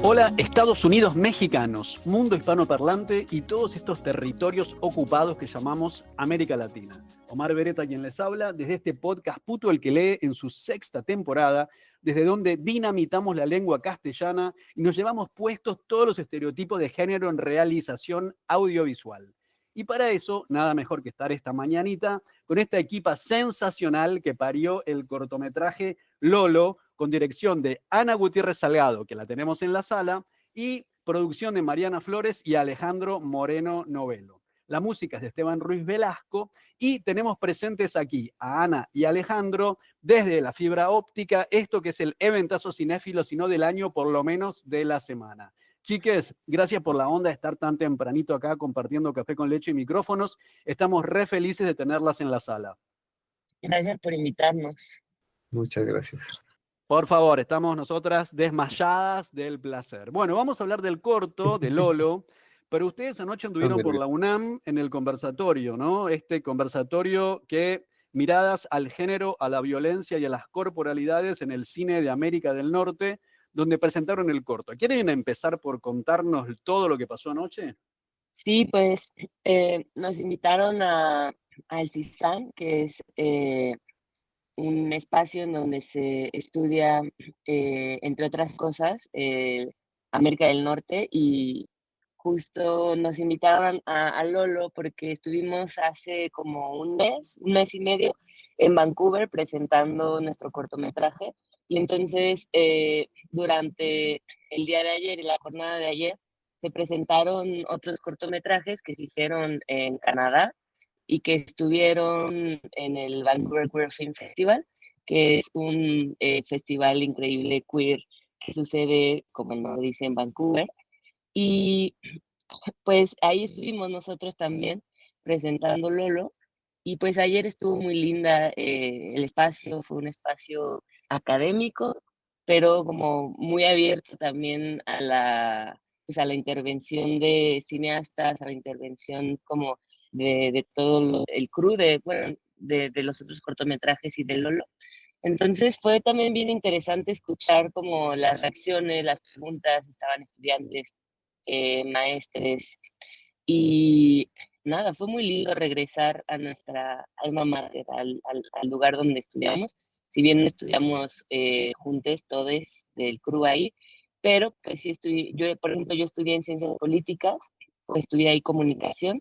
Hola, Estados Unidos mexicanos, mundo hispanoparlante y todos estos territorios ocupados que llamamos América Latina. Omar Beretta, quien les habla, desde este podcast Puto el que lee en su 6ª temporada, desde donde dinamitamos la lengua castellana y nos llevamos puestos todos los estereotipos de género en realización audiovisual. Y para eso, nada mejor que estar esta mañanita con esta equipa sensacional que parió el cortometraje Lolo, con dirección de Ana Gutiérrez Salgado, que la tenemos en la sala, y producción de Mariana Flores y Alejandro Moreno Novelo. La música es de Esteban Ruiz Velasco y tenemos presentes aquí a Ana y Alejandro desde la fibra óptica, esto que es el eventazo cinéfilo, sino del año, por lo menos de la semana. Chiques, gracias por la onda de estar tan tempranito acá compartiendo café con leche y micrófonos. Estamos re felices de tenerlas en la sala. Gracias por invitarnos. Muchas gracias. Por favor, estamos nosotras desmayadas del placer. Bueno, vamos a hablar del corto, de Lolo, pero ustedes anoche anduvieron por la UNAM en el conversatorio, ¿no? Este conversatorio que miradas al género, a la violencia y a las corporalidades en el cine de América del Norte, donde presentaron el corto. ¿Quieren empezar por contarnos todo lo que pasó anoche? Sí, pues nos invitaron al CISAN, que es un espacio en donde se estudia, entre otras cosas, América del Norte, y justo nos invitaron a Lolo porque estuvimos hace como un mes y medio en Vancouver presentando nuestro cortometraje. Y entonces, durante el día de ayer y la jornada de ayer, se presentaron otros cortometrajes que se hicieron en Canadá y que estuvieron en el Vancouver Queer Film Festival, que es un festival increíble queer que sucede, como el nombre dice, en Vancouver. Y pues ahí estuvimos nosotros también presentando Lolo. Y pues ayer estuvo muy linda, el espacio fue un espacio académico, pero como muy abierto también pues a la intervención de cineastas, a la intervención como de todo el crew bueno, de los otros cortometrajes y de Lolo. Entonces fue también bien interesante escuchar como las reacciones, las preguntas, estaban estudiantes, maestres, y nada, fue muy lindo regresar a nuestra alma mater, al lugar donde estudiamos. Si bien no estudiamos juntos, todos del crew ahí, pero pues sí yo, por ejemplo, yo estudié en ciencias políticas, o estudié ahí comunicación,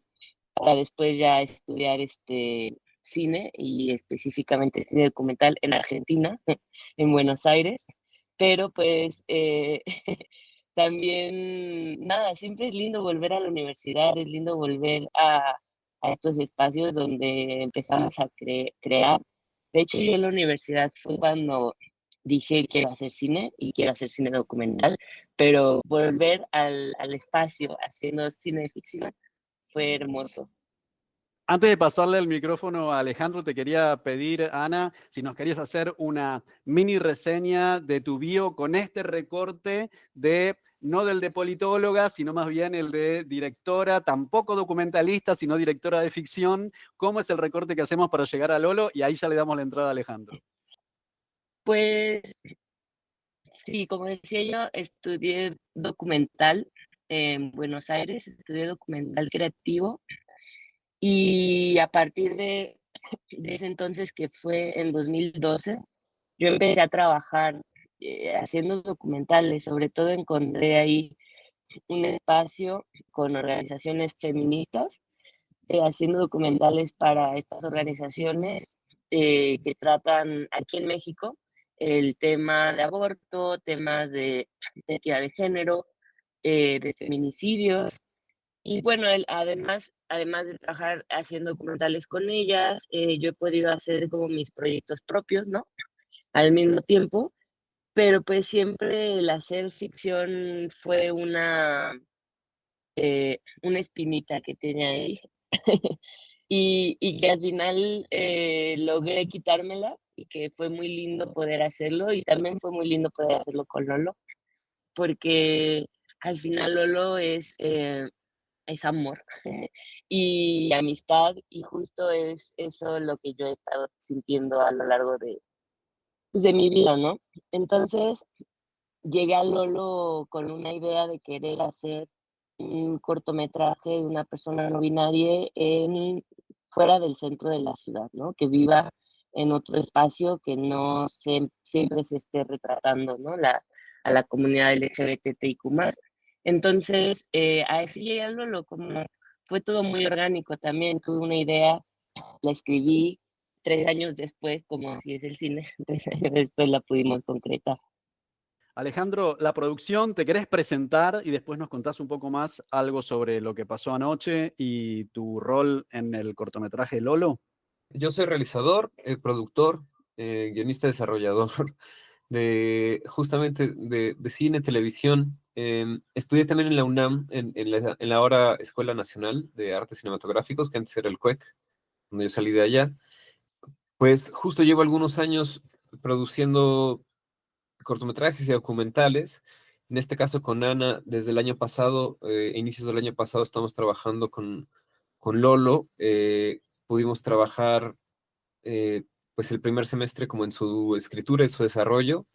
para después ya estudiar cine y específicamente cine documental en Argentina, en Buenos Aires. Pero pues también, nada, siempre es lindo volver a la universidad, es lindo volver a estos espacios donde empezamos a crear. De hecho, yo en la universidad fue cuando dije quiero hacer cine y quiero hacer cine documental, pero volver al espacio haciendo cine de ficción fue hermoso. Antes de pasarle el micrófono a Alejandro, te quería pedir, Ana, si nos querías hacer una mini reseña de tu bio con este recorte no del de politóloga, sino más bien el de directora, tampoco documentalista, sino directora de ficción. ¿Cómo es el recorte que hacemos para llegar a Lolo? Y ahí ya le damos la entrada a Alejandro. Pues sí, como decía yo, estudié documental en Buenos Aires, estudié documental creativo. Y a partir de ese entonces, que fue en 2012, yo empecé a trabajar haciendo documentales. Sobre todo encontré ahí un espacio con organizaciones feministas, haciendo documentales para estas organizaciones que tratan aquí en México el tema de aborto, temas de identidad de género, de feminicidios. Y bueno, además de trabajar haciendo documentales con ellas, yo he podido hacer como mis proyectos propios, ¿no? Al mismo tiempo, pero pues siempre el hacer ficción fue una espinita que tenía ahí. y que al final logré quitármela y que fue muy lindo poder hacerlo y también fue muy lindo poder hacerlo con Lolo, porque al final Lolo es amor y amistad y justo es eso lo que yo he estado sintiendo a lo largo de, pues, de mi vida, ¿no? Entonces, llegué a Lolo con una idea de querer hacer un cortometraje de una persona no binaria en fuera del centro de la ciudad, ¿no? Que viva en otro espacio que no siempre se esté retratando, ¿no? A la comunidad LGBTIQ+. Entonces, así llegué a Lolo, como fue todo muy orgánico también, tuve una idea, la escribí, 3 años después, como así es el cine, 3 años después la pudimos concretar. Alejandro, la producción, ¿te querés presentar y después nos contás un poco más algo sobre lo que pasó anoche y tu rol en el cortometraje Lolo? Yo soy realizador, productor, guionista, desarrollador de justamente de cine, televisión. Estudié también en la UNAM, en la ahora Escuela Nacional de Artes Cinematográficos, que antes era el CUEC, donde yo salí de allá. Pues justo llevo algunos años produciendo cortometrajes y documentales. En este caso con Ana, desde el año pasado, inicios del año pasado, estamos trabajando con Lolo. Pudimos trabajar pues el primer semestre como en su escritura y su desarrollo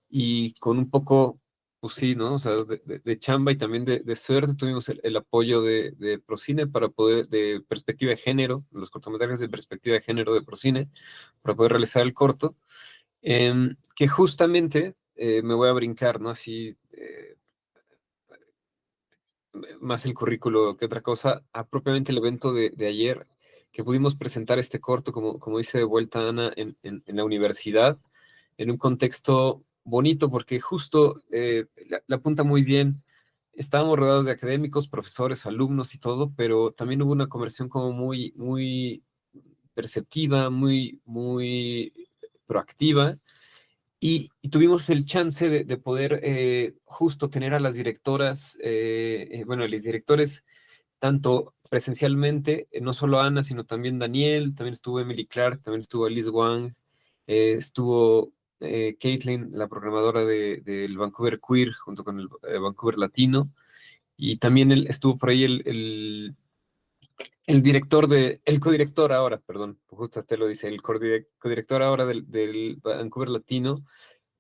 y con un poco, pues sí, ¿no? O sea, de chamba y también de suerte tuvimos el apoyo de Procine para poder, de perspectiva de género, los cortometrajes de perspectiva de género de Procine, para poder realizar el corto, que justamente me voy a brincar, ¿no? Así, más el currículo que otra cosa, a propiamente el evento de ayer, que pudimos presentar este corto, como dice de vuelta Ana, en la universidad, en un contexto bonito, porque justo la apunta muy bien. Estábamos rodeados de académicos, profesores, alumnos y todo, pero también hubo una conversión como muy, muy perceptiva, muy proactiva, y tuvimos el chance de poder justo tener a las directoras, bueno, a los directores, tanto presencialmente, no solo Ana, sino también Daniel, también estuvo Emily Clark, también estuvo Alice Wang, estuvo Caitlin, la programadora del Vancouver Queer, junto con el Vancouver Latino, y también estuvo por ahí el director el codirector ahora, perdón, justo te lo dice, el codirector ahora del Vancouver Latino,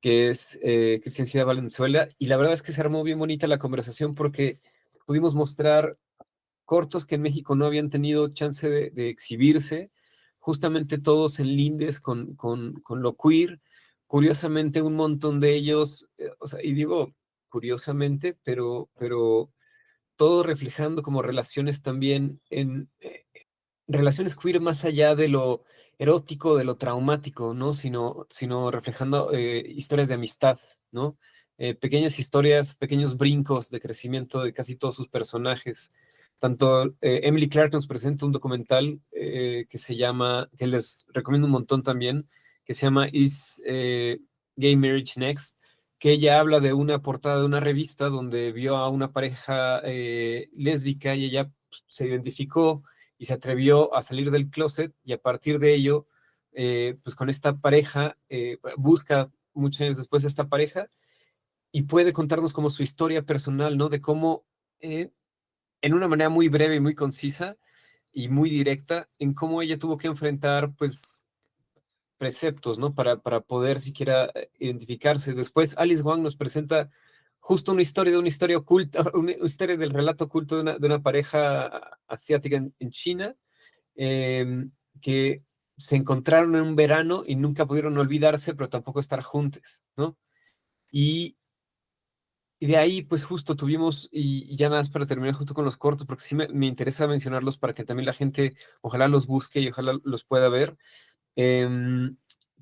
que es Cristian Cida Valenzuela, y la verdad es que se armó bien bonita la conversación porque pudimos mostrar cortos que en México no habían tenido chance de exhibirse, justamente todos en lindes con lo queer, curiosamente un montón de ellos, o sea, y digo curiosamente, pero todo reflejando como relaciones también relaciones queer más allá de lo erótico, de lo traumático, ¿no? Sino reflejando historias de amistad, ¿no? Pequeñas historias, pequeños brincos de crecimiento de casi todos sus personajes. Tanto Emily Clark nos presenta un documental que se llama, que les recomiendo un montón también, que se llama Is Gay Marriage Next? Que ella habla de una portada de una revista donde vio a una pareja lésbica y ella pues, se identificó y se atrevió a salir del closet y a partir de ello, pues con esta pareja, busca muchos años después a esta pareja y puede contarnos como su historia personal, ¿no? De cómo, en una manera muy breve y muy concisa y muy directa, en cómo ella tuvo que enfrentar, pues, preceptos, ¿no? Para poder siquiera identificarse. Después, Alice Wang nos presenta justo una historia de una historia oculta, una historia del relato oculto de una pareja asiática en China, eh, que se encontraron en un verano y nunca pudieron olvidarse, pero tampoco estar juntos, ¿no? Y, y de ahí, pues justo tuvimos, y ya nada más para terminar justo con los cortos, porque sí me interesa mencionarlos para que también la gente ojalá los busque y ojalá los pueda ver. Eh,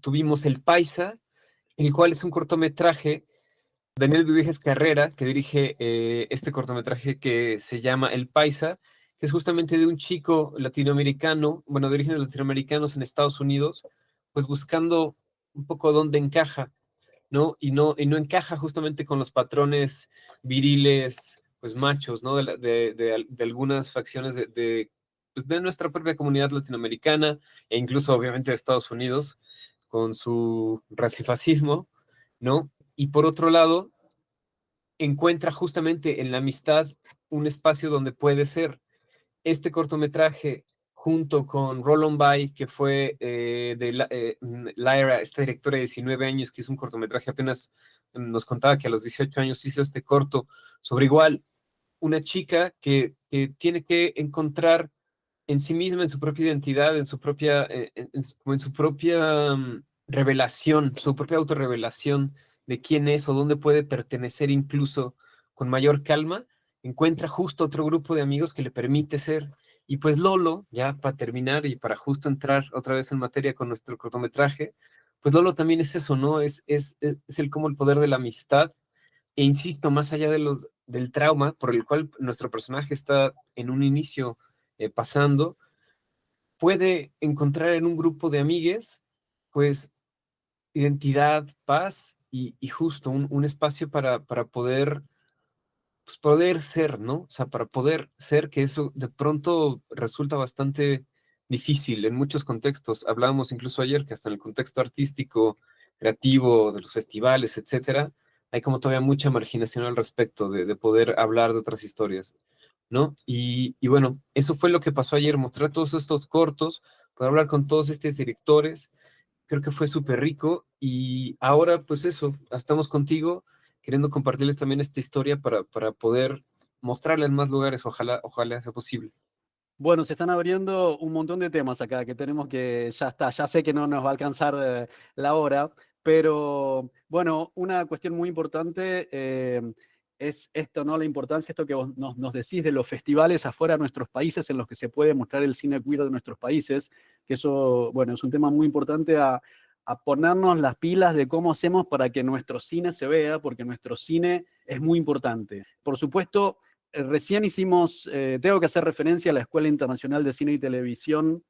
Tuvimos El Paisa, el cual es un cortometraje. Daniel Duiges Carrera, que dirige este cortometraje que se llama El Paisa, que es justamente de un chico latinoamericano, bueno, de orígenes latinoamericanos en Estados Unidos, pues buscando un poco dónde encaja, ¿no? Y no encaja justamente con los patrones viriles, pues machos, ¿no? De algunas facciones pues, de nuestra propia comunidad latinoamericana e incluso obviamente de Estados Unidos con su racifascismo, ¿no? Y por otro lado, encuentra justamente en la amistad un espacio donde puede ser este cortometraje junto con Roll By, que fue Lyra, esta directora de 19 años, que hizo un cortometraje apenas, nos contaba que a los 18 años hizo este corto sobre igual una chica que tiene que encontrar en sí misma, en su propia identidad, en su propia, como en su propia revelación, su propia autorrevelación de quién es o dónde puede pertenecer incluso con mayor calma, encuentra justo otro grupo de amigos que le permite ser. Y pues Lolo, ya para terminar y para justo entrar otra vez en materia con nuestro cortometraje, pues Lolo también es eso, ¿no? Es el como el poder de la amistad. E insisto, más allá del trauma por el cual nuestro personaje está en un inicio pasando, puede encontrar en un grupo de amigues, pues, identidad, paz y justo un espacio para poder, pues, poder ser, ¿no? O sea, para poder ser, que eso de pronto resulta bastante difícil en muchos contextos. Hablábamos incluso ayer que hasta en el contexto artístico, creativo, de los festivales, etcétera, hay como todavía mucha marginación al respecto de poder hablar de otras historias, ¿no? Y bueno, eso fue lo que pasó ayer, mostrar todos estos cortos, poder hablar con todos estos directores, creo que fue súper rico y ahora pues eso, estamos contigo queriendo compartirles también esta historia para poder mostrarla en más lugares, ojalá sea posible. Bueno, se están abriendo un montón de temas acá que tenemos que, ya está, ya sé que no nos va a alcanzar la hora, pero bueno, una cuestión muy importante es esto, ¿no? La importancia, esto que vos nos decís de los festivales afuera de nuestros países en los que se puede mostrar el cine queer de nuestros países, que eso, bueno, es un tema muy importante a ponernos las pilas de cómo hacemos para que nuestro cine se vea, porque nuestro cine es muy importante. Por supuesto, recién hicimos, tengo que hacer referencia a la Escuela Internacional de Cine y Televisión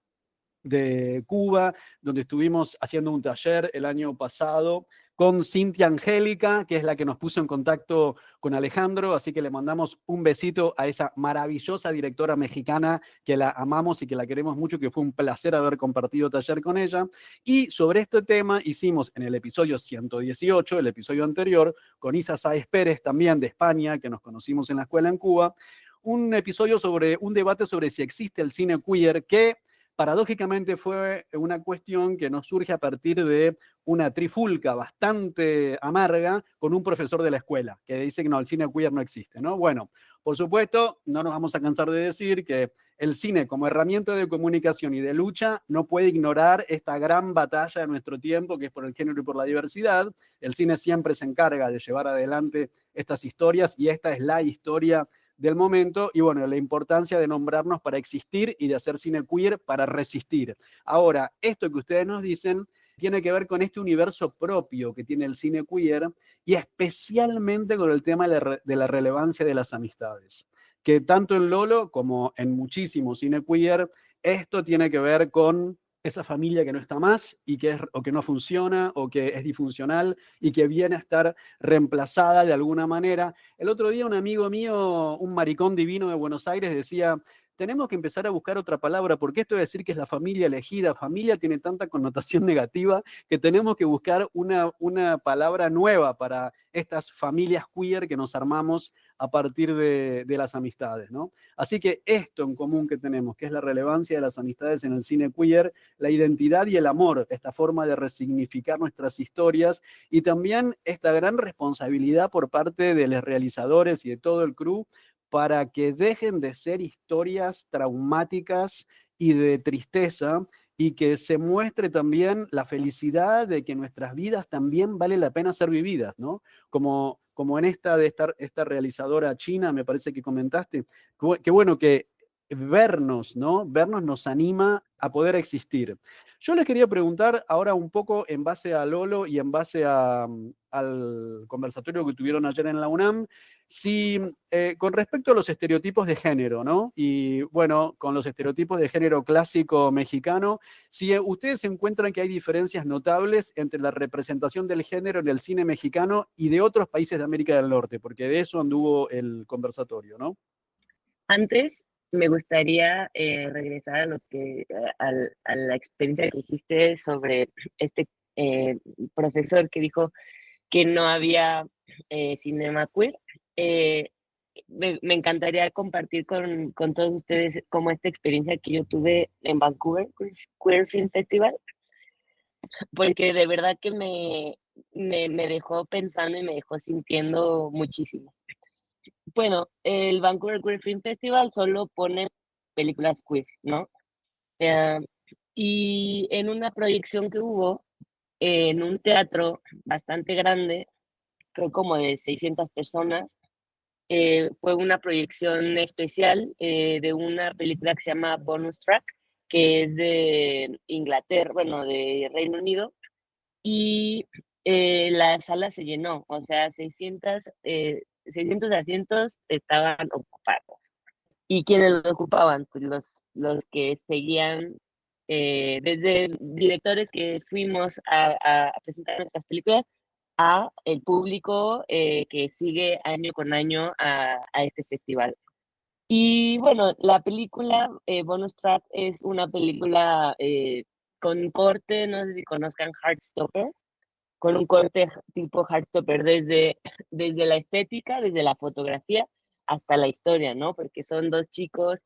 de Cuba, donde estuvimos haciendo un taller el año pasado con Cintia Angélica, que es la que nos puso en contacto con Alejandro, así que le mandamos un besito a esa maravillosa directora mexicana que la amamos y que la queremos mucho, que fue un placer haber compartido taller con ella. Y sobre este tema hicimos en el episodio 118, el episodio anterior, con Isa Sáez Pérez, también de España, que nos conocimos en la escuela en Cuba, un episodio sobre un debate sobre si existe el cine queer, que paradójicamente fue una cuestión que nos surge a partir de una trifulca bastante amarga con un profesor de la escuela que dice que no, el cine queer no existe, ¿no? Bueno, por supuesto, no nos vamos a cansar de decir que el cine como herramienta de comunicación y de lucha no puede ignorar esta gran batalla de nuestro tiempo, que es por el género y por la diversidad. El cine siempre se encarga de llevar adelante estas historias y esta es la historia del momento y bueno, la importancia de nombrarnos para existir y de hacer cine queer para resistir. Ahora, esto que ustedes nos dicen tiene que ver con este universo propio que tiene el cine queer y especialmente con el tema de la relevancia de las amistades, que tanto en Lolo como en muchísimo cine queer, esto tiene que ver con esa familia que no está más y que o que no funciona o que es disfuncional y que viene a estar reemplazada de alguna manera. El otro día un amigo mío, un maricón divino de Buenos Aires, decía, tenemos que empezar a buscar otra palabra, porque esto de decir que es la familia elegida, familia tiene tanta connotación negativa que tenemos que buscar una palabra nueva para estas familias queer que nos armamos a partir de las amistades, ¿no? Así que esto en común que tenemos, que es la relevancia de las amistades en el cine queer, la identidad y el amor, esta forma de resignificar nuestras historias y también esta gran responsabilidad por parte de los realizadores y de todo el crew para que dejen de ser historias traumáticas y de tristeza y que se muestre también la felicidad de que nuestras vidas también vale la pena ser vividas, ¿no? Como en esta realizadora china, me parece que comentaste, que bueno que vernos, ¿no? Vernos nos anima a poder existir. Yo les quería preguntar ahora un poco en base a Lolo y en base al conversatorio que tuvieron ayer en la UNAM, si con respecto a los estereotipos de género, ¿no? Y bueno, con los estereotipos de género clásico mexicano, si ustedes encuentran que hay diferencias notables entre la representación del género en el cine mexicano y de otros países de América del Norte, porque de eso anduvo el conversatorio, ¿no? Antes me gustaría regresar a a la experiencia que dijiste sobre este eh, profesor que dijo que no había cinema queer. Eh, me encantaría compartir con todos ustedes como esta experiencia que yo tuve en Vancouver Queer Film Festival, porque de verdad que me dejó pensando y me dejó sintiendo muchísimo. Bueno, el Vancouver Queer Film Festival solo pone películas queer, ¿no? Eh, y en una proyección que hubo en un teatro bastante grande, creo como de 600 personas, fue una proyección especial de una película que se llama Bonus Track, que es de Inglaterra, bueno, de Reino Unido, y la sala se llenó, o sea, 600 asientos estaban ocupados. ¿Y quiénes lo ocupaban? Pues los que seguían, desde directores que fuimos a presentar nuestras películas, a el público que sigue año con año a este festival. Y bueno, la película Bonus Track es una película con corte, no sé si conozcan Heartstopper, con un corte tipo Heartstopper desde la estética, desde la fotografía hasta la historia, ¿no? Porque son dos chicos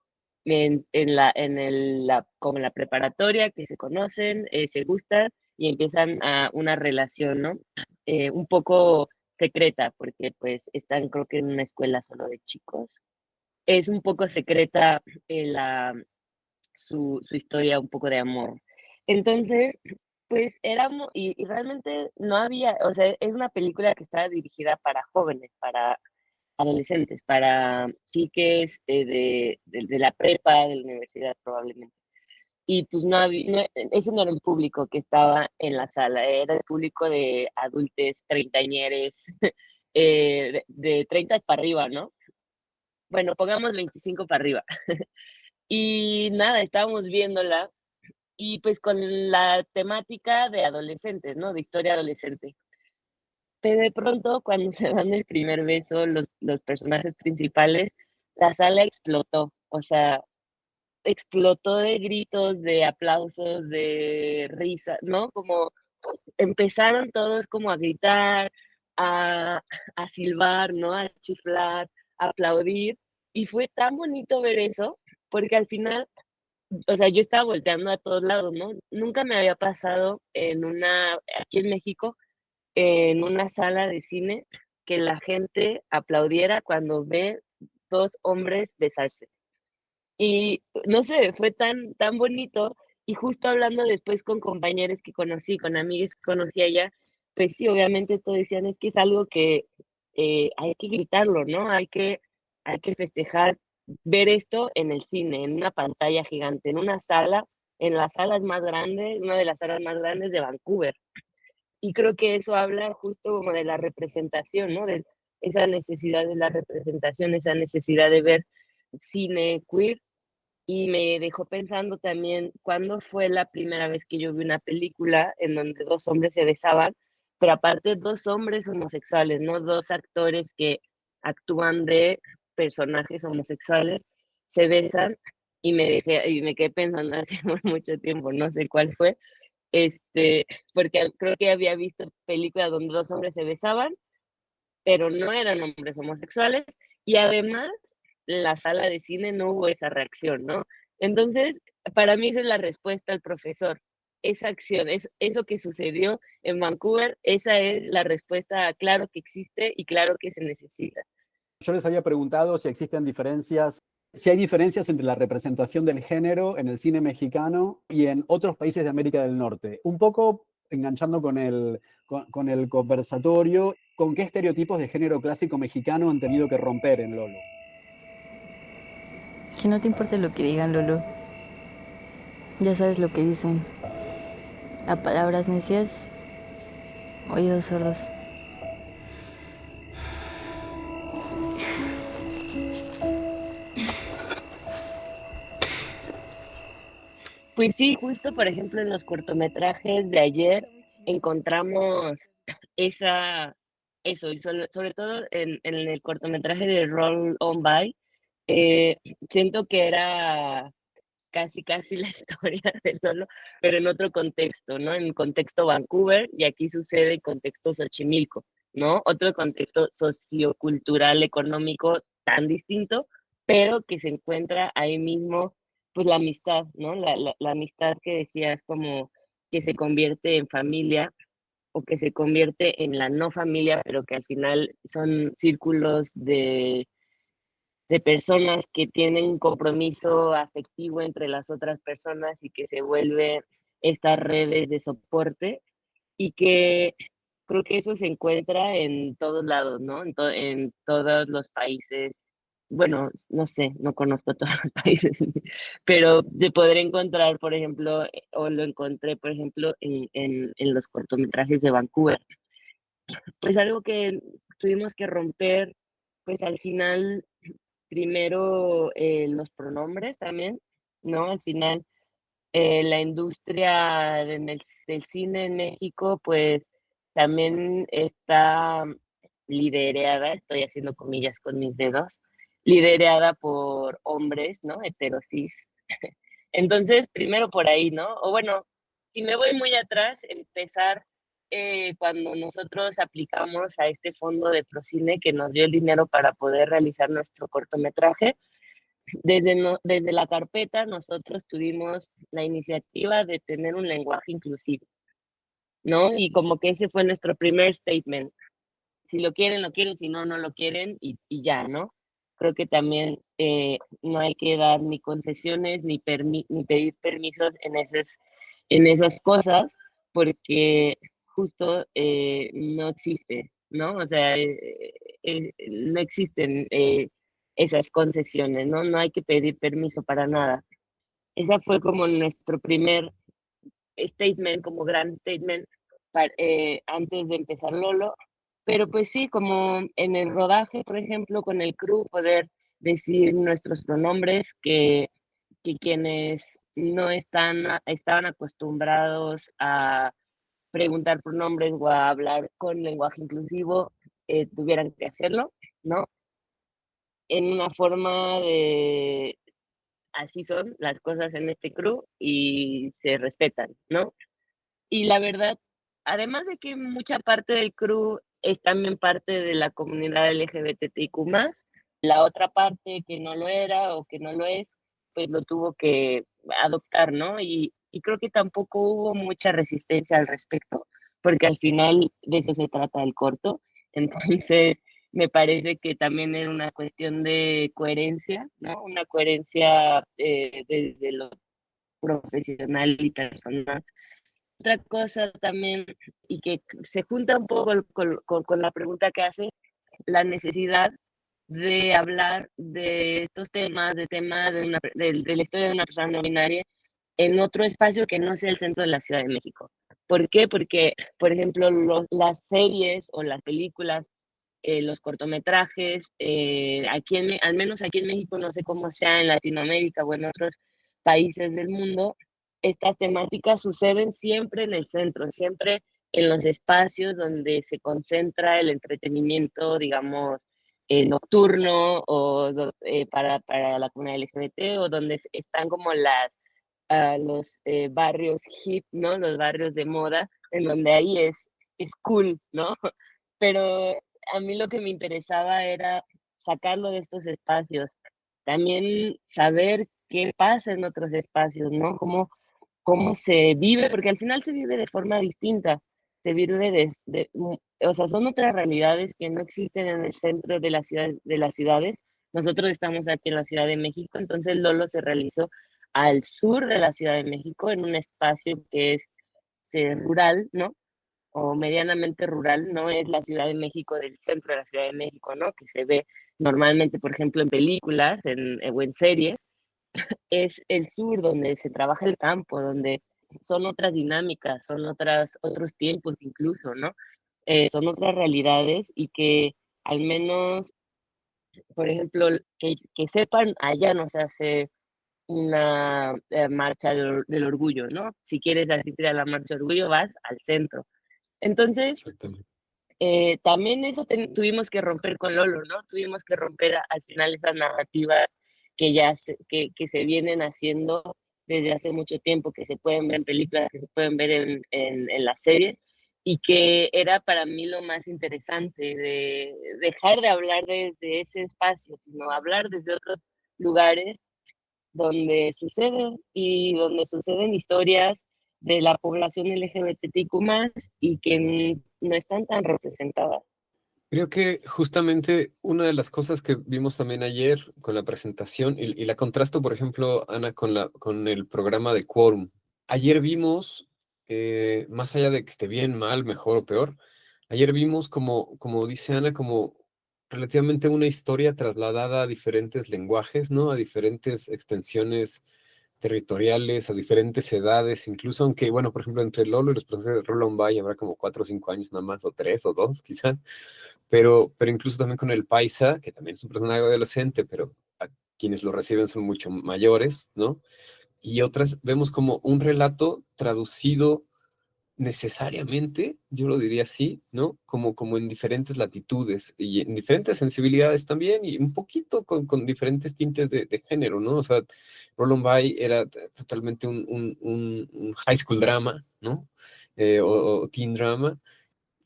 como en la preparatoria que se conocen, se gustan y empiezan una relación, ¿no? Un poco secreta, porque pues están creo que en una escuela solo de chicos. Es un poco secreta su historia un poco de amor. Entonces, pues éramos, y realmente no había, o sea, es una película que estaba dirigida para jóvenes, para adolescentes, para chiques de la prepa, de la universidad probablemente. Y pues no había, ese no era el público que estaba en la sala, era el público de adultos, treintañeres, de 30 para arriba, ¿no? Bueno, pongamos 25 para arriba. Y nada, estábamos viéndola y pues con la temática de adolescentes, ¿no? De historia adolescente. Pero de pronto, cuando se dan el primer beso, los personajes principales, la sala explotó. O sea, explotó de gritos, de aplausos, de risa, ¿no? Como empezaron todos como a gritar, a, a silbar, ¿no? A chiflar, a aplaudir. Y fue tan bonito ver eso, porque al final, o sea, yo estaba volteando a todos lados, ¿no? Nunca me había pasado aquí en México, en una sala de cine, que la gente aplaudiera cuando ve dos hombres besarse. Y no sé, fue tan bonito. Y justo hablando después con compañeros que conocí, con amigas que conocí allá, pues sí, obviamente todos decían, es que es algo que hay que gritarlo, ¿no? Hay que festejar, ver esto en el cine, en una pantalla gigante, en una sala, en las salas más grandes, una de las salas más grandes de Vancouver. Y creo que eso habla justo como de la representación, ¿no? De esa necesidad de la representación, esa necesidad de ver cine queer. Y me dejó pensando también cuándo fue la primera vez que yo vi una película en donde dos hombres se besaban, pero aparte dos hombres homosexuales, ¿no? Dos actores que actúan de personajes homosexuales, se besan y me quedé pensando hace mucho tiempo, no sé cuál fue, porque creo que había visto películas donde dos hombres se besaban, pero no eran hombres homosexuales, y además la sala de cine no hubo esa reacción, ¿no? Entonces, para mí esa es la respuesta al profesor. Esa acción, eso que sucedió en Vancouver, esa es la respuesta, claro que existe y claro que se necesita. Yo les había preguntado si existen diferencias, si hay diferencias entre la representación del género en el cine mexicano y en otros países de América del Norte. Un poco enganchando con el conversatorio, ¿con qué estereotipos de género clásico mexicano han tenido que romper en Lolo? Que no te importe lo que digan, Lolo. Ya sabes lo que dicen. A palabras necias, oídos sordos. Pues sí, justo por ejemplo en los cortometrajes de ayer encontramos esa, eso, y sobre todo en el cortometraje de Roll On By, Eh, Siento que era casi la historia de Lolo, pero en otro contexto, ¿no? En contexto Vancouver, y aquí sucede en contexto Xochimilco, ¿no? Otro contexto sociocultural, económico tan distinto, pero que se encuentra ahí mismo, pues la amistad, ¿no? La amistad que decías como que se convierte en familia o que se convierte en la no familia, pero que al final son círculos de personas que tienen un compromiso afectivo entre las otras personas y que se vuelven estas redes de soporte y que creo que eso se encuentra en todos lados, ¿no? En todos los países. Bueno, no sé, no conozco todos los países, pero se podría encontrar, por ejemplo, o lo encontré, por ejemplo, en los cortometrajes de Vancouver. Pues algo que tuvimos que romper, pues al final primero, los pronombres también, ¿no? Al final, la industria del cine en México, pues también está liderada, estoy haciendo comillas con mis dedos, liderada por hombres, ¿no? Heterosis. Entonces, primero por ahí, ¿no? O bueno, si me voy muy atrás, empezar cuando nosotros aplicamos a este fondo de Procine que nos dio el dinero para poder realizar nuestro cortometraje. Desde la carpeta nosotros tuvimos la iniciativa de tener un lenguaje inclusivo, ¿no? Y como que ese fue nuestro primer statement. Si lo quieren, si no, no lo quieren y ya, ¿no? Creo que también no hay que dar ni concesiones ni pedir permisos en esas cosas porque justo no existe, ¿no? O sea, no existen esas concesiones, ¿no? No hay que pedir permiso para nada. Esa fue como nuestro primer statement, como gran statement, antes de empezar Lolo. Pero pues sí, como en el rodaje, por ejemplo, con el crew, poder decir nuestros pronombres, que quienes no estaban acostumbrados a preguntar pronombres o a hablar con lenguaje inclusivo, tuvieran que hacerlo, ¿no? En una forma de, así son las cosas en este crew y se respetan, ¿no? Y la verdad, además de que mucha parte del crew es también parte de la comunidad LGBTIQ+, la otra parte que no lo era o que no lo es, pues lo tuvo que adoptar, ¿no? Y creo que tampoco hubo mucha resistencia al respecto, porque al final de eso se trata el corto. Entonces, me parece que también era una cuestión de coherencia, ¿no? Una coherencia desde lo profesional y personal. Otra cosa también, y que se junta un poco con la pregunta que haces, la necesidad de hablar de estos temas, de la historia de una persona no binaria en otro espacio que no sea el centro de la Ciudad de México. ¿Por qué? Porque, por ejemplo, las series o las películas, los cortometrajes, al menos aquí en México, no sé cómo sea en Latinoamérica o en otros países del mundo, estas temáticas suceden siempre en el centro, siempre en los espacios donde se concentra el entretenimiento, digamos, nocturno o para la comunidad LGBT o donde están como los barrios hip, ¿no? Los barrios de moda, en donde ahí es cool, ¿no? Pero a mí lo que me interesaba era sacarlo de estos espacios, también saber qué pasa en otros espacios, ¿no? Cómo se vive, porque al final se vive de forma distinta, se vive o sea, son otras realidades que no existen en el centro de de las ciudades. Nosotros estamos aquí en la Ciudad de México, entonces Lolo se realizó al sur de la Ciudad de México, en un espacio que es rural, ¿no? O medianamente rural, no es la Ciudad de México del centro de la Ciudad de México, ¿no? Que se ve normalmente, por ejemplo, en películas o en series, es el sur donde se trabaja el campo, donde son otras dinámicas, son otros tiempos incluso, ¿no? Son otras realidades y que al menos, por ejemplo, que sepan, allá no se hace una marcha del orgullo, ¿no? Si quieres asistir a la marcha del orgullo, vas al centro. Entonces, Exactamente. también eso tuvimos que romper con Lolo, ¿no? Tuvimos que romper al final esas narrativas que se vienen haciendo desde hace mucho tiempo, que se pueden ver en películas, que se pueden ver en la serie, y que era para mí lo más interesante, de dejar de hablar desde ese espacio, sino hablar desde otros lugares donde suceden historias de la población LGBTIQ+, y que no están tan representadas. Creo que justamente una de las cosas que vimos también ayer con la presentación, y la contrasto, por ejemplo, Ana, con el programa de Quórum. Ayer vimos, más allá de que esté bien, mal, mejor o peor, ayer vimos como dice Ana, como relativamente una historia trasladada a diferentes lenguajes, ¿no? A diferentes extensiones territoriales, a diferentes edades, incluso aunque, bueno, por ejemplo, entre Lolo y los procesos de Roland Bay habrá como 4 o 5 años nada más, o 3 o 2 quizás, pero incluso también con el Paisa, que también es un personaje adolescente, pero a quienes lo reciben son mucho mayores, ¿no? Y otras vemos como un relato traducido necesariamente, yo lo diría así, ¿no? Como en diferentes latitudes y en diferentes sensibilidades también, y un poquito con diferentes tintes de género, ¿no? O sea, Roland Bay era totalmente un high school drama, ¿no? O teen drama.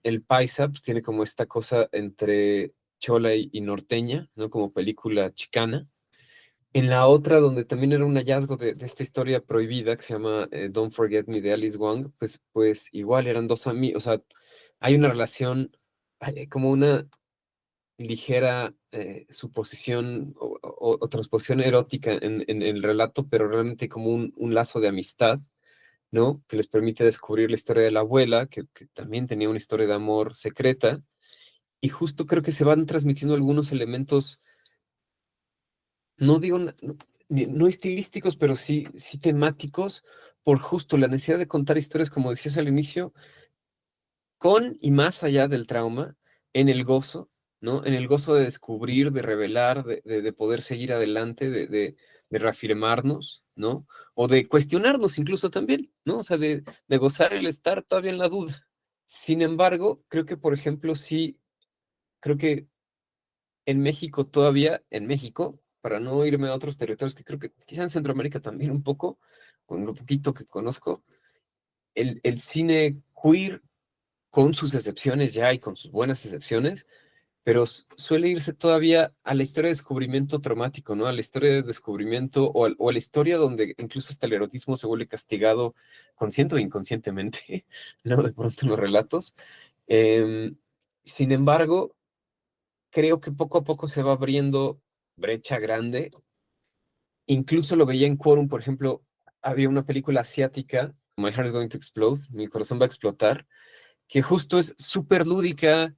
El Paisa pues, tiene como esta cosa entre chola y norteña, ¿no? Como película chicana. En la otra, donde también era un hallazgo de esta historia prohibida que se llama Don't Forget Me de Alice Wong, pues igual eran dos amigos, o sea, hay una relación, hay como una ligera suposición o transposición erótica en el relato, pero realmente como un lazo de amistad, ¿no? Que les permite descubrir la historia de la abuela, que también tenía una historia de amor secreta, y justo creo que se van transmitiendo algunos elementos, no digo, no estilísticos, pero sí temáticos, por justo la necesidad de contar historias, como decías al inicio, con y más allá del trauma, en el gozo, ¿no? En el gozo de descubrir, de revelar, de poder seguir adelante, de reafirmarnos, ¿no? O de cuestionarnos incluso también, ¿no? O sea, de gozar el estar todavía en la duda. Sin embargo, creo que, por ejemplo, sí, creo que en México todavía, en México, para no irme a otros territorios, que creo que quizá en Centroamérica también un poco, con lo poquito que conozco, el cine queer, con sus excepciones ya y con sus buenas excepciones, pero suele irse todavía a la historia de descubrimiento traumático, ¿no? A la historia de descubrimiento o a la historia donde incluso hasta el erotismo se vuelve castigado consciente o inconscientemente, ¿no? De pronto en los relatos. Em, Sin embargo, creo que poco a poco se va abriendo brecha grande. Incluso lo veía en Quorum, por ejemplo, había una película asiática, My Heart is Going to Explode, Mi corazón va a explotar, que justo es súper lúdica,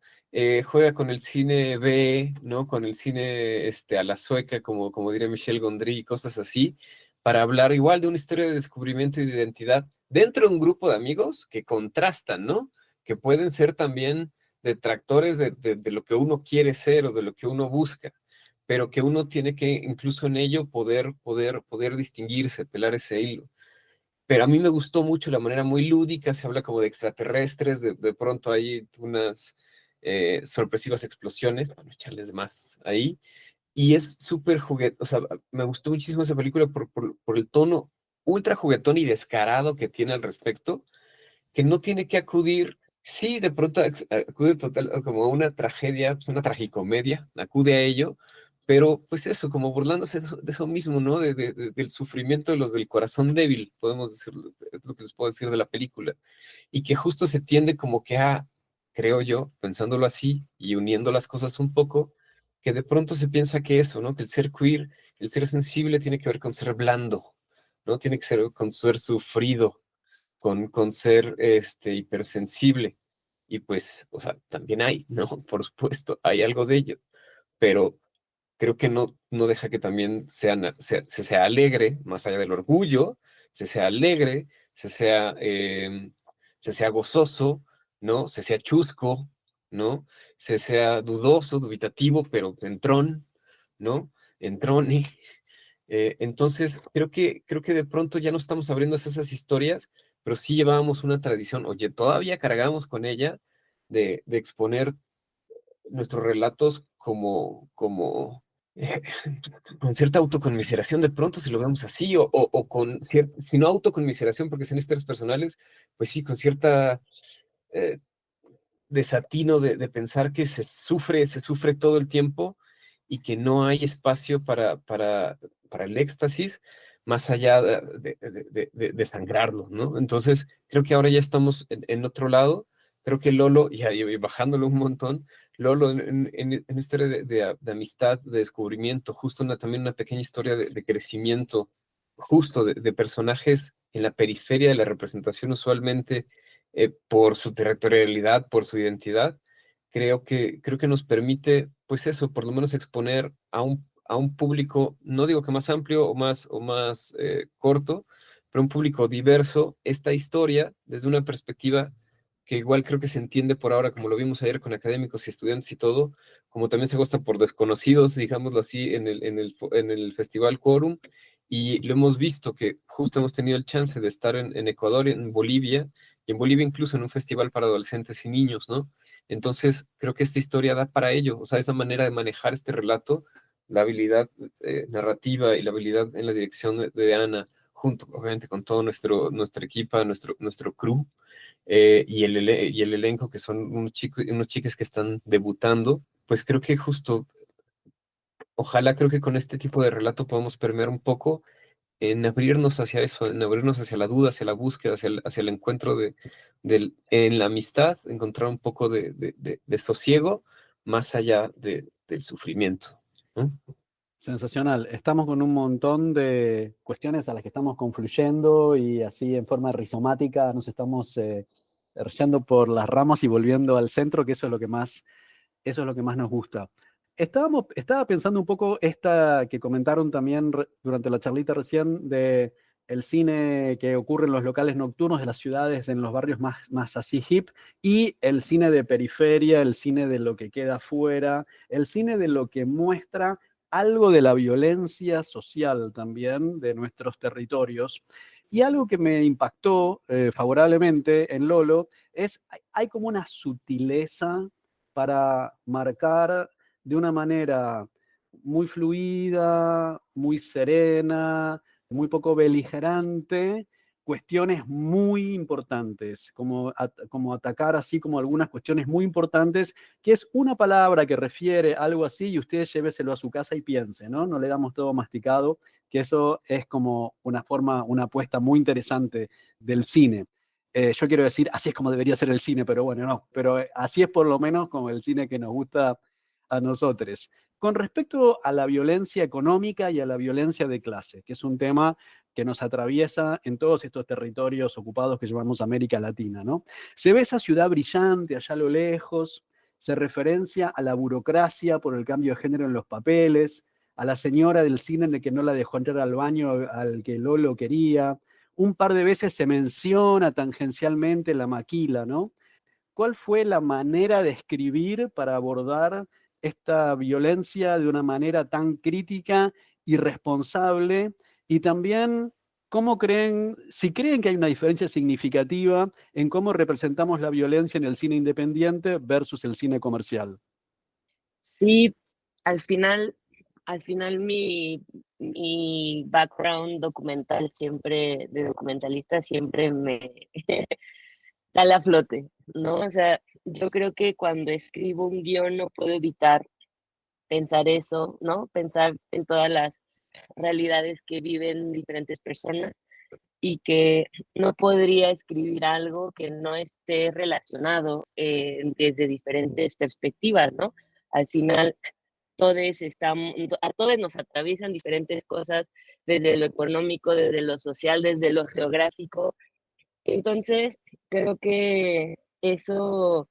juega con el cine B, ¿no? Con el cine a la sueca, como diría Michel Gondry, y cosas así, para hablar igual de una historia de descubrimiento y de identidad dentro de un grupo de amigos que contrastan, ¿no? Que pueden ser también detractores de lo que uno quiere ser o de lo que uno busca, pero que uno tiene que incluso en ello poder distinguirse, pelar ese hilo. Pero a mí me gustó mucho la manera muy lúdica, se habla como de extraterrestres, de pronto hay unas sorpresivas explosiones, para no echarles más ahí, y es súper juguetón, o sea, me gustó muchísimo esa película por el tono ultra juguetón y descarado que tiene al respecto, que no tiene que acudir, sí, de pronto acude total, como a una tragedia, pues una tragicomedia, acude a ello, pero pues eso, como burlándose de eso mismo, ¿no? Del sufrimiento de los del corazón débil, podemos decir, es lo que les puedo decir de la película, y que justo se tiende como que a, creo yo, pensándolo así y uniendo las cosas un poco, que de pronto se piensa que eso, ¿no? Que el ser queer, el ser sensible tiene que ver con ser blando, ¿no? Tiene que ser con ser sufrido, con ser hipersensible. Y pues, o sea, también hay, ¿no? Por supuesto, hay algo de ello, pero creo que no deja que también se sea alegre, más allá del orgullo, se sea alegre, se sea gozoso, ¿no? Se sea chusco, ¿no? Se sea dudoso, dubitativo, pero entrón, ¿no? Entrone. Entonces, creo que de pronto ya no estamos abriendo esas historias, pero sí llevábamos una tradición, oye, todavía cargamos con ella, de exponer nuestros relatos con cierta autoconmiseración de pronto, si lo vemos así, o con cierta, si no autoconmiseración porque son historias personales, pues sí, con cierta desatino de pensar que se sufre todo el tiempo y que no hay espacio para el éxtasis más allá de sangrarlo, ¿no? Entonces, creo que ahora ya estamos en otro lado. Creo que Lolo, y bajándolo un montón, Lolo en una historia de amistad, de descubrimiento, justo también una pequeña historia de crecimiento, justo de personajes en la periferia de la representación usualmente por su territorialidad, por su identidad, creo que nos permite, pues eso, por lo menos exponer a un público, no digo que más amplio o más corto, pero un público diverso, esta historia desde una perspectiva que igual creo que se entiende por ahora, como lo vimos ayer con académicos y estudiantes y todo, como también se goza por desconocidos, digámoslo así, en el Festival Quórum, y lo hemos visto que justo hemos tenido el chance de estar en Ecuador, en Bolivia, y en Bolivia incluso en un festival para adolescentes y niños, ¿no? Entonces, creo que esta historia da para ello, o sea, esa manera de manejar este relato, la habilidad narrativa y la habilidad en la dirección de Ana, junto, obviamente, con todo nuestra equipa, nuestro crew, y el elenco, que son unos chicos que están debutando, pues creo que justo, ojalá creo que con este tipo de relato podamos permear un poco en abrirnos hacia eso, en abrirnos hacia la duda, hacia la búsqueda, hacia el encuentro en la amistad, encontrar un poco de sosiego más allá del sufrimiento, ¿no? Sensacional. Estamos con un montón de cuestiones a las que estamos confluyendo y así en forma rizomática nos estamos yendo por las ramas y volviendo al centro, que eso es lo que más nos gusta. Estaba pensando un poco esta que comentaron también durante la charlita recién de el cine que ocurre en los locales nocturnos de las ciudades, en los barrios más así hip, y el cine de periferia, el cine de lo que queda afuera, el cine de lo que muestra algo de la violencia social también de nuestros territorios. Y algo que me impactó favorablemente en Lolo es, hay como una sutileza para marcar de una manera muy fluida, muy serena, muy poco beligerante, cuestiones muy importantes, como atacar así como algunas cuestiones muy importantes, que es una palabra que refiere algo así y usted lléveselo a su casa y piense, ¿no? No le damos todo masticado, que eso es como una forma, una apuesta muy interesante del cine. Yo quiero decir, así es como debería ser el cine, pero bueno, no. Pero así es por lo menos como el cine que nos gusta a nosotros. Con respecto a la violencia económica y a la violencia de clase, que es un tema que nos atraviesa en todos estos territorios ocupados que llamamos América Latina, ¿no? Se ve esa ciudad brillante allá a lo lejos, se referencia a la burocracia por el cambio de género en los papeles, a la señora del cine en el que no la dejó entrar al baño al que Lolo quería. Un par de veces se menciona tangencialmente la maquila, ¿no? ¿Cuál fue la manera de escribir para abordar esta violencia de una manera tan crítica y responsable? Y también, ¿cómo creen, si creen que hay una diferencia significativa en cómo representamos la violencia en el cine independiente versus el cine comercial? Sí, al final, al final mi background documental siempre, de documentalista, siempre me sale a flote, ¿no? O sea, yo creo que cuando escribo un guión no puedo evitar pensar eso, ¿no? Pensar en todas las realidades que viven diferentes personas y que no podría escribir algo que no esté relacionado desde diferentes perspectivas, ¿no? Al final, a todos nos atraviesan diferentes cosas desde lo económico, desde lo social, desde lo geográfico. Entonces, creo que eso,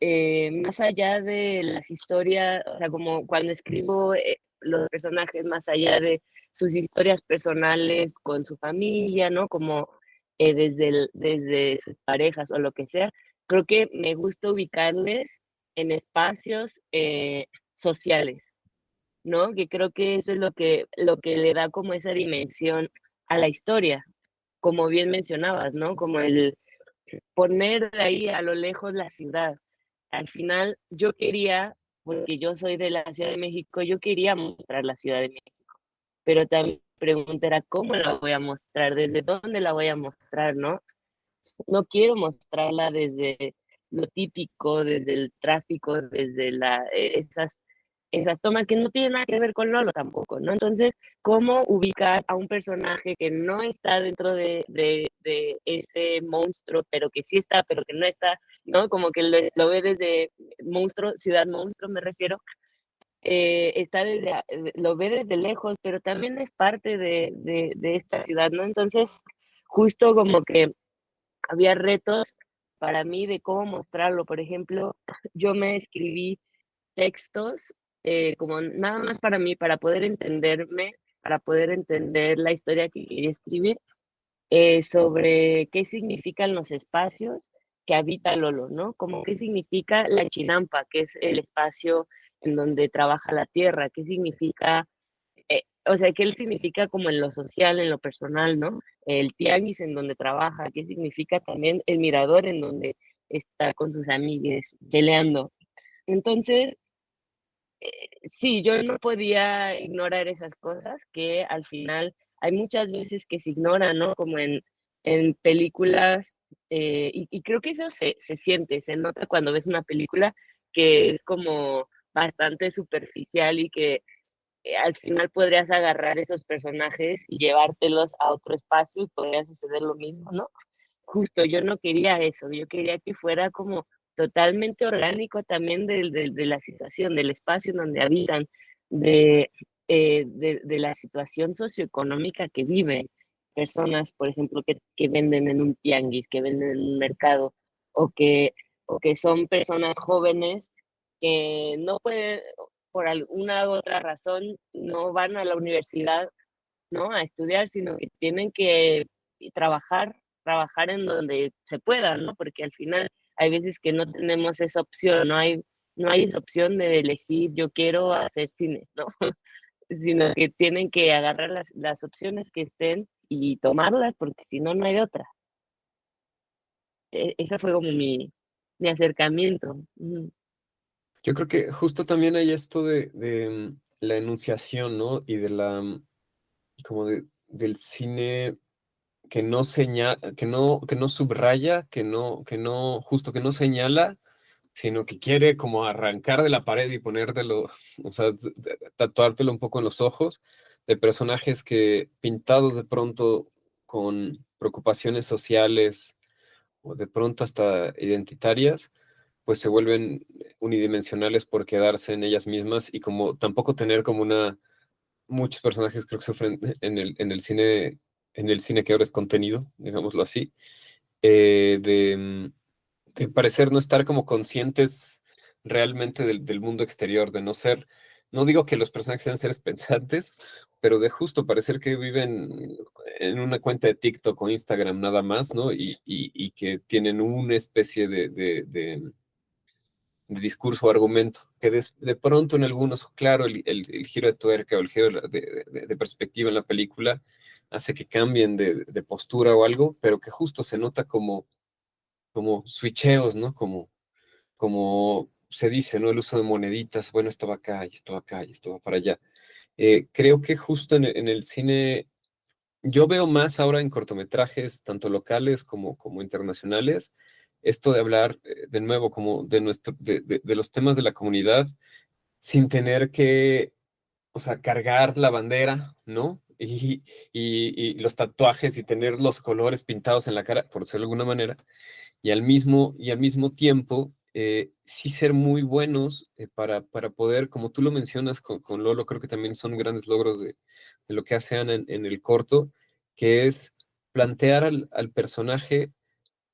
más allá de las historias, o sea, como cuando escribo los personajes, más allá de sus historias personales con su familia, ¿no? Como desde sus parejas o lo que sea, creo que me gusta ubicarles en espacios sociales, ¿no? Que creo que eso es lo que le da como esa dimensión a la historia, como bien mencionabas, ¿no? Como poner de ahí a lo lejos la ciudad. Al final yo quería, porque yo soy de la Ciudad de México, yo quería mostrar la Ciudad de México, pero también la pregunta era cómo la voy a mostrar, desde dónde la voy a mostrar, ¿no? No quiero mostrarla desde lo típico, desde el tráfico, desde esas tomas que no tienen nada que ver con Lolo tampoco, ¿no? Entonces, ¿cómo ubicar a un personaje que no está dentro de ese monstruo, pero que sí está, pero que no está, ¿no? Como que lo ve desde monstruo, ciudad monstruo me refiero, está lo ve desde lejos, pero también es parte de esta ciudad, ¿no? Entonces, justo como que había retos para mí de cómo mostrarlo. Por ejemplo, yo me escribí textos como nada más para mí, para poder entenderme, para poder entender la historia que quería escribir, sobre qué significan los espacios que habita Lolo, ¿no? Como qué significa la chinampa, que es el espacio en donde trabaja la tierra, qué significa o sea, ¿qué él significa como en lo social, en lo personal, no? El tianguis en donde trabaja, ¿qué significa también el mirador en donde está con sus amigues cheleando? Entonces, sí, yo no podía ignorar esas cosas que al final hay muchas veces que se ignoran, ¿no? Como en películas, y creo que eso se siente, se nota cuando ves una película que es como bastante superficial y que al final podrías agarrar esos personajes y llevártelos a otro espacio y podría suceder lo mismo, ¿no? Justo, yo no quería eso, yo quería que fuera como totalmente orgánico también de la situación, del espacio en donde habitan, de, de la situación socioeconómica que viven personas, por ejemplo, que venden en un tianguis, que venden en un mercado, o que, o que son personas jóvenes que no pueden, por alguna u otra razón, no van a la universidad, ¿no? A estudiar, sino que tienen que trabajar en donde se pueda, ¿no? Porque al final hay veces que no tenemos esa opción, no hay esa opción de elegir yo quiero hacer cine, ¿no? Sino que tienen que agarrar las opciones que estén y tomarlas, porque si no, no hay otra. Ese fue como mi acercamiento. Ujú. Yo creo que justo también hay esto de la enunciación, ¿no? Y de como del cine que no señala, que no subraya, justo que no señala, sino que quiere como arrancar de la pared y ponértelo, o sea, tatuártelo un poco en los ojos, de personajes que pintados de pronto con preocupaciones sociales o de pronto hasta identitarias, pues se vuelven unidimensionales por quedarse en ellas mismas y como tampoco tener como muchos personajes creo que sufren en el cine que ahora es contenido, digámoslo así, de parecer no estar como conscientes realmente del mundo exterior, de no ser, no digo que los personajes sean seres pensantes, pero de justo parecer que viven en una cuenta de TikTok o Instagram nada más, ¿no? Y que tienen una especie de discurso o argumento, que de pronto en algunos, claro, el giro de tuerca o el giro de perspectiva en la película hace que cambien de postura o algo, pero que justo se nota como switcheos, ¿no? Como se dice, ¿no? El uso de moneditas, bueno, esto va acá, y esto va acá, y esto va para allá. Creo que justo en el cine, yo veo más ahora en cortometrajes, tanto locales como internacionales, esto de hablar de nuevo como de los temas de la comunidad, sin tener que, o sea, cargar la bandera, ¿no? Y los tatuajes y tener los colores pintados en la cara, por decirlo de alguna manera, y al mismo tiempo sí ser muy buenos para poder, como tú lo mencionas con Lolo, creo que también son grandes logros de lo que hace Ana en el corto, que es plantear al personaje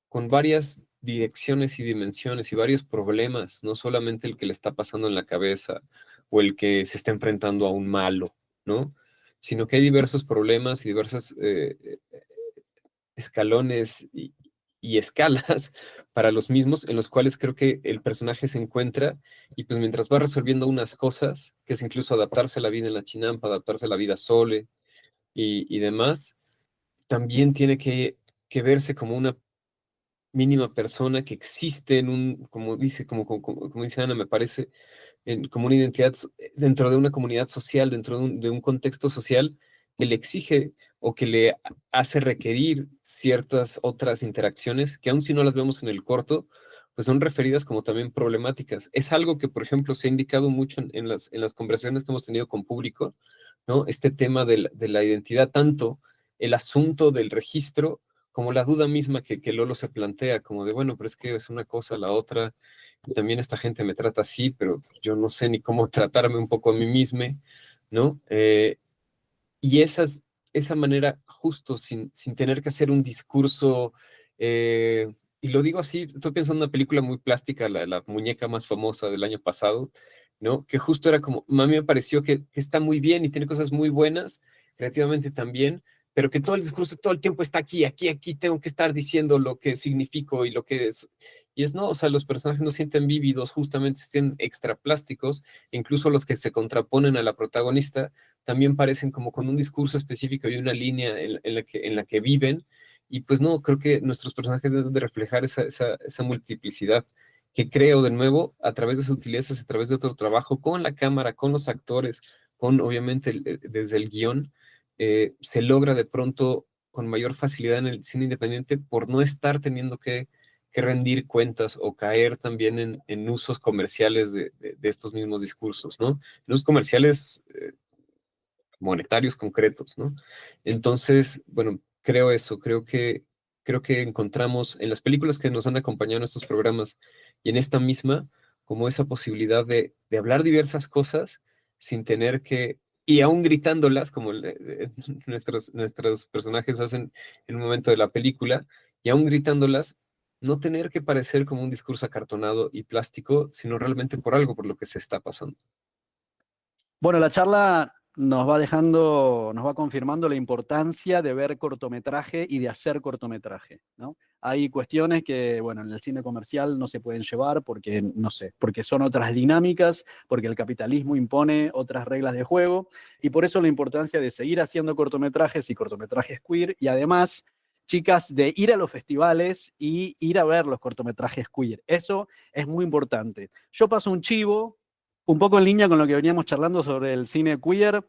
con varias direcciones y dimensiones y varios problemas, no solamente el que le está pasando en la cabeza o el que se está enfrentando a un malo, ¿no? Sino que hay diversos problemas y diversas escalones y escalas para los mismos en los cuales creo que el personaje se encuentra y pues mientras va resolviendo unas cosas, que es incluso adaptarse a la vida en la chinampa, adaptarse a la vida sole y demás, también tiene que verse como mínima persona que existe en como dice Ana, me parece, como una identidad dentro de una comunidad social, dentro de un contexto social que le exige o que le hace requerir ciertas otras interacciones que aun si no las vemos en el corto, pues son referidas como también problemáticas. Es algo que, por ejemplo, se ha indicado mucho en las conversaciones que hemos tenido con público, ¿no? Este tema de la identidad, tanto el asunto del registro como la duda misma que Lolo se plantea, como de, bueno, pero es que es una cosa, la otra, y también esta gente me trata así, pero yo no sé ni cómo tratarme un poco a mí mismo, ¿no? Y esa manera, justo sin tener que hacer un discurso, y lo digo así, estoy pensando en una película muy plástica, la muñeca más famosa del año pasado, ¿no? Que justo era como, a mí me pareció que está muy bien y tiene cosas muy buenas, creativamente también, pero que todo el discurso todo el tiempo está aquí, aquí, aquí, tengo que estar diciendo lo que significo y lo que es. Y es no, o sea, los personajes no se sienten vívidos, justamente se sienten extraplásticos, incluso los que se contraponen a la protagonista también parecen como con un discurso específico y una línea en la que viven. Y pues no, creo que nuestros personajes deben de reflejar esa multiplicidad que creo de nuevo a través de sutilezas, a través de otro trabajo con la cámara, con los actores, con obviamente desde el guión, se logra de pronto con mayor facilidad en el cine independiente por no estar teniendo que rendir cuentas o caer también en usos comerciales de estos mismos discursos, ¿no? En usos comerciales monetarios concretos, ¿no? Entonces, bueno, creo eso, creo que encontramos en las películas que nos han acompañado en estos programas y en esta misma, como esa posibilidad de hablar diversas cosas sin tener que, y aún gritándolas, como nuestros personajes hacen en un momento de la película, y aún gritándolas, no tener que parecer como un discurso acartonado y plástico, sino realmente por algo por lo que se está pasando. Bueno, la charla nos va dejando, nos va confirmando la importancia de ver cortometraje y de hacer cortometraje, ¿no? Hay cuestiones que, bueno, en el cine comercial no se pueden llevar porque, no sé, porque son otras dinámicas, porque el capitalismo impone otras reglas de juego, y por eso la importancia de seguir haciendo cortometrajes y cortometrajes queer, y además, chicas, de ir a los festivales y ir a ver los cortometrajes queer. Eso es muy importante. Yo paso un chivo, un poco en línea con lo que veníamos charlando sobre el cine queer.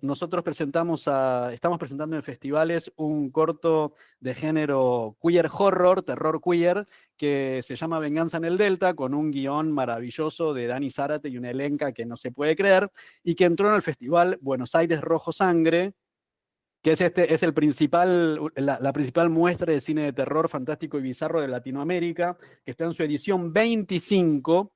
Nosotros estamos presentando en festivales un corto de género queer horror, terror queer, que se llama Venganza en el Delta, con un guión maravilloso de Dani Zárate y una elenca que no se puede creer, y que entró en el festival Buenos Aires Rojo Sangre, que es la principal muestra de cine de terror fantástico y bizarro de Latinoamérica, que está en su edición 25,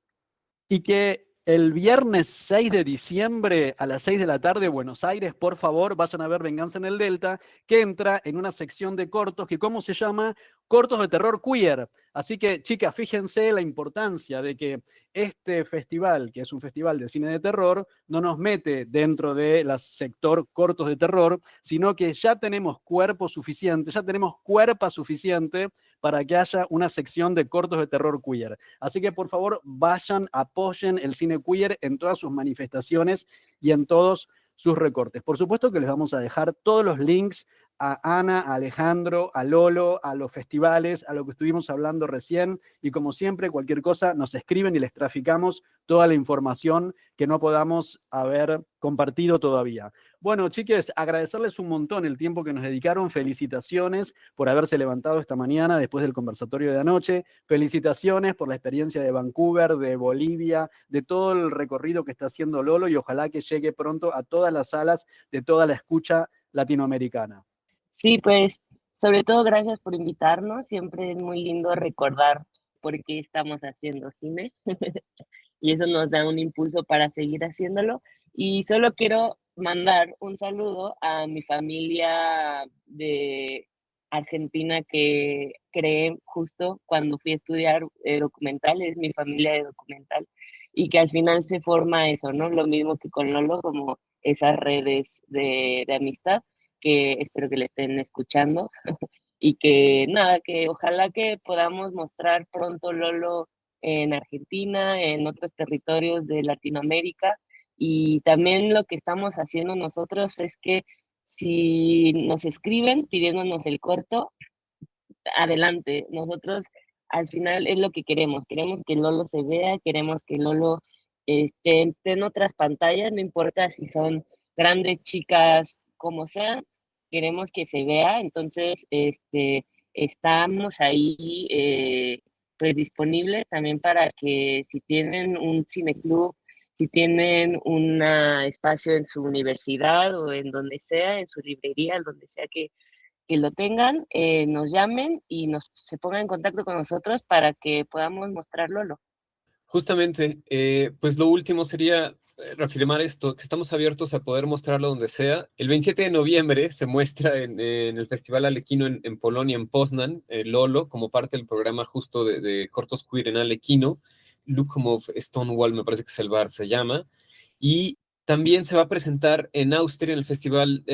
y que el viernes 6 de diciembre a las 6 de la tarde, Buenos Aires, por favor, vayan a ver Venganza en el Delta, que entra en una sección de cortos que, ¿cómo se llama? Cortos de terror queer. Así que, chicas, fíjense la importancia de que este festival, que es un festival de cine de terror, no nos mete dentro del sector cortos de terror, sino que ya tenemos cuerpo suficiente, ya tenemos cuerpa suficiente para que haya una sección de cortos de terror queer. Así que por favor vayan, apoyen el cine queer en todas sus manifestaciones y en todos sus recortes. Por supuesto que les vamos a dejar todos los links a Ana, a Alejandro, a Lolo, a los festivales, a lo que estuvimos hablando recién, y como siempre, cualquier cosa nos escriben y les traficamos toda la información que no podamos haber compartido todavía. Bueno, chiques, agradecerles un montón el tiempo que nos dedicaron. Felicitaciones por haberse levantado esta mañana después del conversatorio de anoche. Felicitaciones por la experiencia de Vancouver, de Bolivia, de todo el recorrido que está haciendo Lolo, y ojalá que llegue pronto a todas las salas de toda la escucha latinoamericana. Sí, pues sobre todo gracias por invitarnos. Siempre es muy lindo recordar por qué estamos haciendo cine y eso nos da un impulso para seguir haciéndolo. Y solo quiero mandar un saludo a mi familia de Argentina que creé justo cuando fui a estudiar documental, es mi familia de documental, y que al final se forma eso, ¿no? Lo mismo que con Lolo, como esas redes de amistad que espero que le estén escuchando y que nada, que ojalá que podamos mostrar pronto Lolo en Argentina, en otros territorios de Latinoamérica. Y también lo que estamos haciendo nosotros es que si nos escriben pidiéndonos el corto, adelante. Nosotros al final es lo que queremos que Lolo se vea, queremos que Lolo esté en otras pantallas, no importa si son grandes, chicas, como sean, queremos que se vea. Entonces, estamos ahí pues disponibles también para que si tienen un cineclub, si tienen un espacio en su universidad o en donde sea, en su librería, en donde sea que lo tengan, nos llamen y se pongan en contacto con nosotros para que podamos mostrarlo. Justamente, pues lo último sería reafirmar esto, que estamos abiertos a poder mostrarlo donde sea. El 27 de noviembre se muestra en el Festival Alequino en Polonia, en Poznan, Lolo, como parte del programa justo de cortos queer en Alequino. Lukomov Stonewall, me parece que es el bar, se llama. Y también se va a presentar en Austria en el festival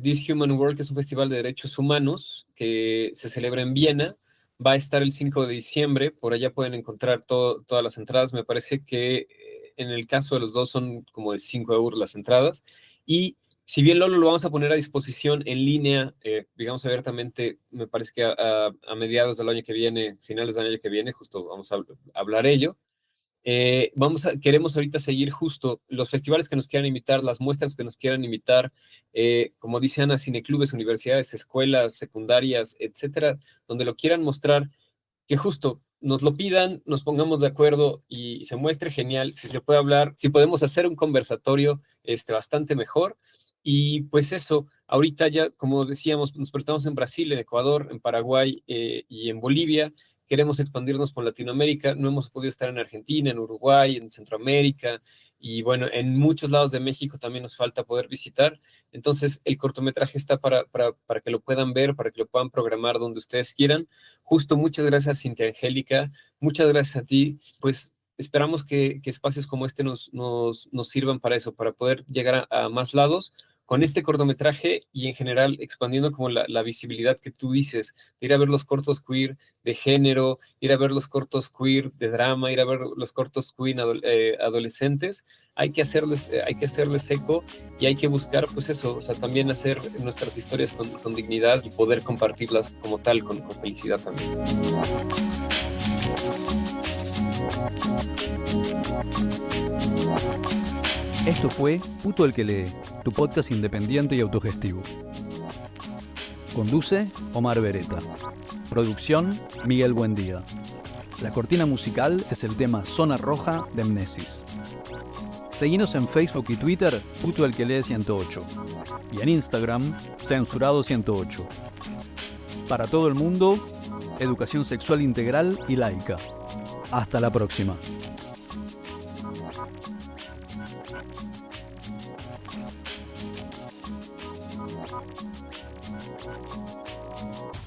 This Human World, que es un festival de derechos humanos que se celebra en Viena. Va a estar el 5 de diciembre, por allá pueden encontrar todas las entradas. Me parece que en el caso de los dos son como de 5 euros las entradas. Y si bien Lolo lo vamos a poner a disposición en línea, digamos abiertamente, me parece que a mediados del año que viene, finales del año que viene, justo vamos a hablar ello. Queremos ahorita seguir justo los festivales que nos quieran invitar, las muestras que nos quieran invitar, como dice Ana, cineclubes, universidades, escuelas, secundarias, etcétera, donde lo quieran mostrar, que justo nos lo pidan, nos pongamos de acuerdo y se muestre genial. Si se puede hablar, si podemos hacer un conversatorio bastante mejor. Y pues eso, ahorita ya, como decíamos, nos presentamos en Brasil, en Ecuador, en Paraguay y en Bolivia. Queremos expandirnos por Latinoamérica, no hemos podido estar en Argentina, en Uruguay, en Centroamérica, y bueno, en muchos lados de México también nos falta poder visitar. Entonces, el cortometraje está para que lo puedan ver, para que lo puedan programar donde ustedes quieran. Justo, muchas gracias, Cintia Angélica, muchas gracias a ti. Pues esperamos que espacios como este nos sirvan para eso, para poder llegar a más lados con este cortometraje y en general expandiendo como la visibilidad que tú dices, de ir a ver los cortos queer de género, ir a ver los cortos queer de drama, ir a ver los cortos queer adolescentes. Hay que hacerles eco y hay que buscar, pues eso, o sea, también hacer nuestras historias con dignidad y poder compartirlas como tal, con felicidad también. Esto fue Puto el que lee, tu podcast independiente y autogestivo. Conduce Omar Beretta. Producción Miguel Buendía. La cortina musical es el tema Zona Roja de Mnesis. Seguinos en Facebook y Twitter, Puto el que lee 108. Y en Instagram, Censurado 108. Para todo el mundo, educación sexual integral y laica. Hasta la próxima.